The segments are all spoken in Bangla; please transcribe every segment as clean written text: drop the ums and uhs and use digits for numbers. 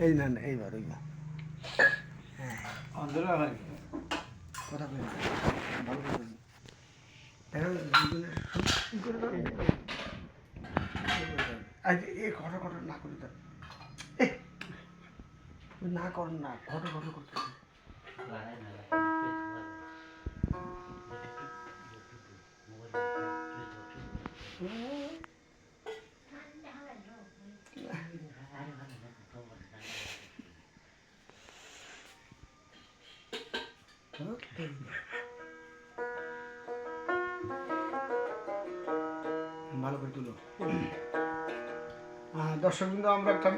এই না না এইবার ওইবার হ্যাঁ অন্ধরা হয় কথা বলি ভালো করে বলি দেখা দুজনে ই করে দাও আজ এ ঘটা ঘটা না করে দাও না করেন না ঘটা ঘটা করতে ভালো করে তুলো দর্শক কিন্তু আমরা একটা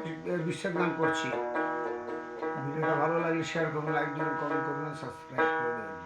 বিশ্বের গান করছি ভিডিওটা ভালো লাগলে শেয়ার করবেন লাইক দেবেন কমেন্ট করবেন সাবস্ক্রাইব করে দেবেন